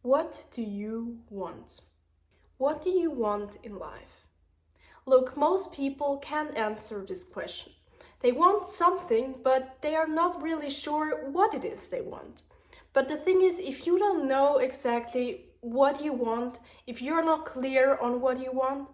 What do you want? What do you want in life? Look, most people can't answer this question. They want something, but they are not really sure what it is they want. But the thing is, if you don't know exactly what you want, if you're not clear on what you want,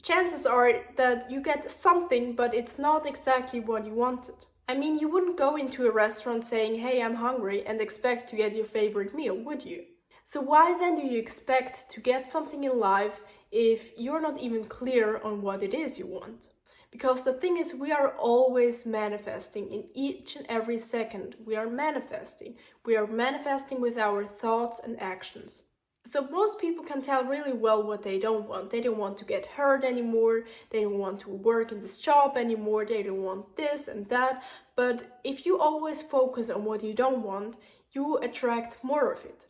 chances are that you get something, but it's not exactly what you wanted. I mean, you wouldn't go into a restaurant saying, "Hey, I'm hungry," and expect to get your favorite meal, would you? So why then do you expect to get something in life if you're not even clear on what it is you want? Because the thing is, we are always manifesting in each and every second. We are manifesting. We are manifesting with our thoughts and actions. So most people can tell really well what they don't want. They don't want to get hurt anymore. They don't want to work in this job anymore. They don't want this and that. But if you always focus on what you don't want, you attract more of it.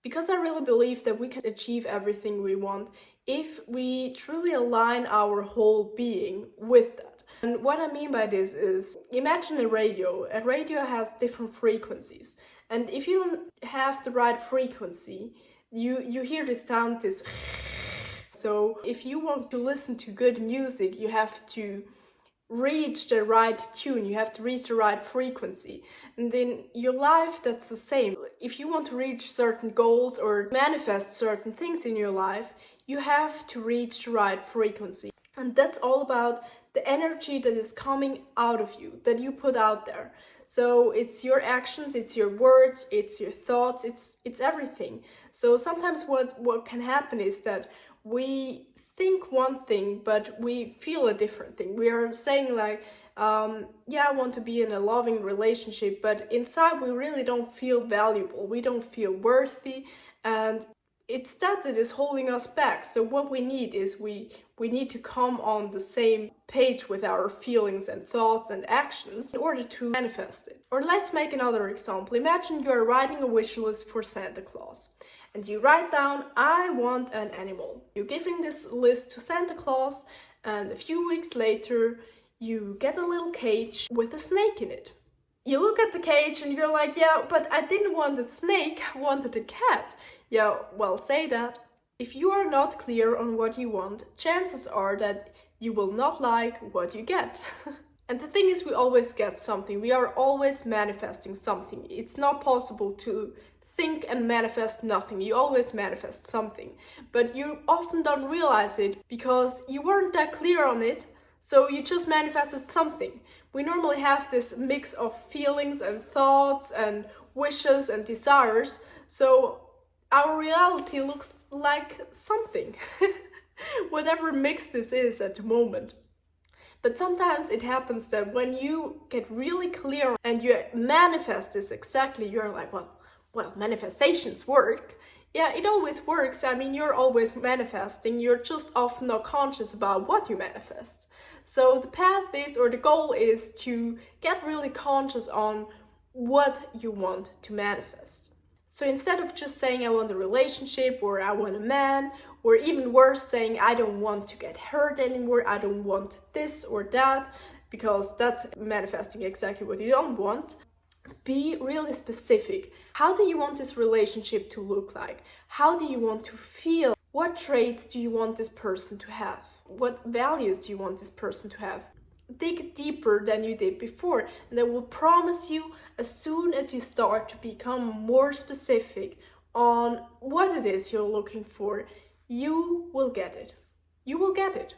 Because I really believe that we can achieve everything we want if we truly align our whole being with that. And what I mean by this is, imagine a radio. A radio has different frequencies. And if you don't have the right frequency, you hear this sound, this. So if you want to listen to good music, you have to reach the right tune, you have to reach the right frequency. And in your life, that's the same. If you want to reach certain goals or manifest certain things in your life, you have to reach the right frequency. And that's all about the energy that is coming out of you, that you put out there. So it's your actions, it's your words, it's your thoughts, it's everything. So sometimes what can happen is that we think one thing, but we feel a different thing. We are saying like, I want to be in a loving relationship, but inside we really don't feel valuable. We don't feel worthy, and it's that is holding us back. So what we need is we need to come on the same page with our feelings and thoughts and actions in order to manifest it. Or let's make another example. Imagine you are writing a wish list for Santa Claus. And you write down, "I want an animal." You're giving this list to Santa Claus, and a few weeks later, you get a little cage with a snake in it. You look at the cage and you're like, "Yeah, but I didn't want a snake, I wanted a cat." Yeah, well, say that. If you are not clear on what you want, chances are that you will not like what you get. And the thing is, we always get something. We are always manifesting something. It's not possible to think and manifest nothing. You always manifest something, but you often don't realize it because you weren't that clear on it, so you just manifested something. We normally have this mix of feelings and thoughts and wishes and desires, so our reality looks like something, whatever mix this is at the moment. But sometimes it happens that when you get really clear and you manifest this exactly, you're like, well, manifestations work. Yeah, it always works. I mean, you're always manifesting. You're just often not conscious about what you manifest. So the path is, or the goal is, to get really conscious on what you want to manifest. So instead of just saying, "I want a relationship," or "I want a man," or even worse, saying, "I don't want to get hurt anymore, I don't want this or that," because that's manifesting exactly what you don't want. Be really specific. How do you want this relationship to look like? How do you want to feel? What traits do you want this person to have? What values do you want this person to have? Dig deeper than you did before, and I will promise you, as soon as you start to become more specific on what it is you're looking for, you will get it. You will get it.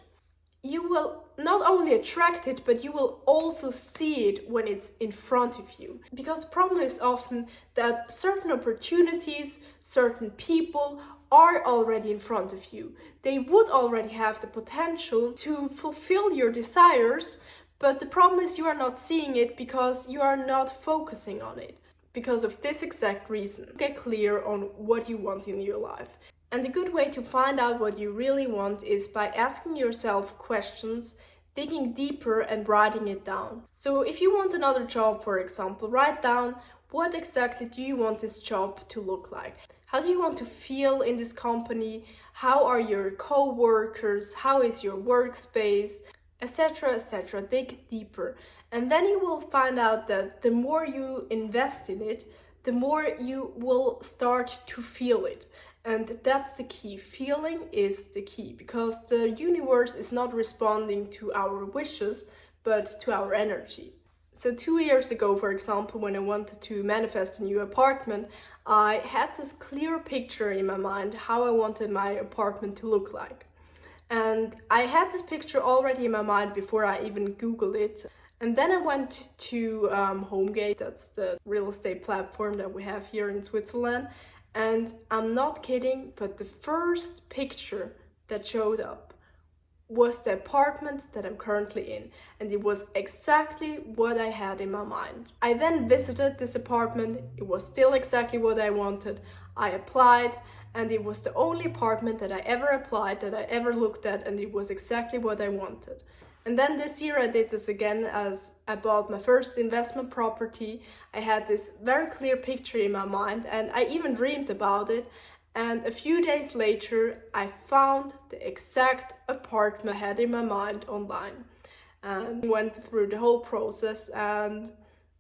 You will not only attract it, but you will also see it when it's in front of you. Because the problem is often that certain opportunities, certain people are already in front of you. They would already have the potential to fulfill your desires, but the problem is you are not seeing it because you are not focusing on it. Because of this exact reason, get clear on what you want in your life. And the good way to find out what you really want is by asking yourself questions, digging deeper and writing it down. So if you want another job, for example, write down, what exactly do you want this job to look like? How do you want to feel in this company? How are your co-workers? How is your workspace? Etc., etc. Dig deeper. And then you will find out that the more you invest in it, the more you will start to feel it. And that's the key. Feeling is the key, because the universe is not responding to our wishes, but to our energy. So 2 years ago, for example, when I wanted to manifest a new apartment, I had this clear picture in my mind how I wanted my apartment to look like. And I had this picture already in my mind before I even Googled it. And then I went to HomeGate, that's the real estate platform that we have here in Switzerland. And I'm not kidding, but the first picture that showed up was the apartment that I'm currently in, and it was exactly what I had in my mind. I then visited this apartment, it was still exactly what I wanted. I applied, and it was the only apartment that I ever applied, that I ever looked at, and it was exactly what I wanted. And then this year I did this again as I bought my first investment property. I had this very clear picture in my mind, and I even dreamed about it. And a few days later, I found the exact apartment I had in my mind online and went through the whole process, and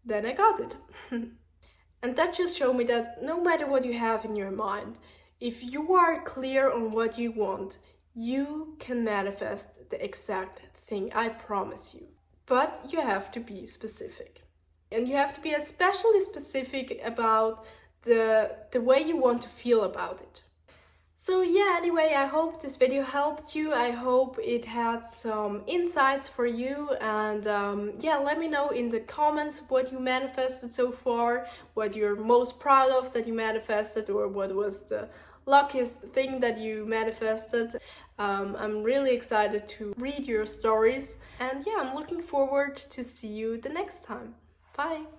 then I got it. And that just showed me that no matter what you have in your mind, if you are clear on what you want, you can manifest the exact thing, I promise you. But you have to be specific. And you have to be especially specific about the way you want to feel about it. So yeah, anyway, I hope this video helped you. I hope it had some insights for you, and yeah, let me know in the comments what you manifested so far, what you're most proud of that you manifested, or what was the luckiest thing that you manifested. I'm really excited to read your stories, and yeah, I'm looking forward to see you the next time. Bye!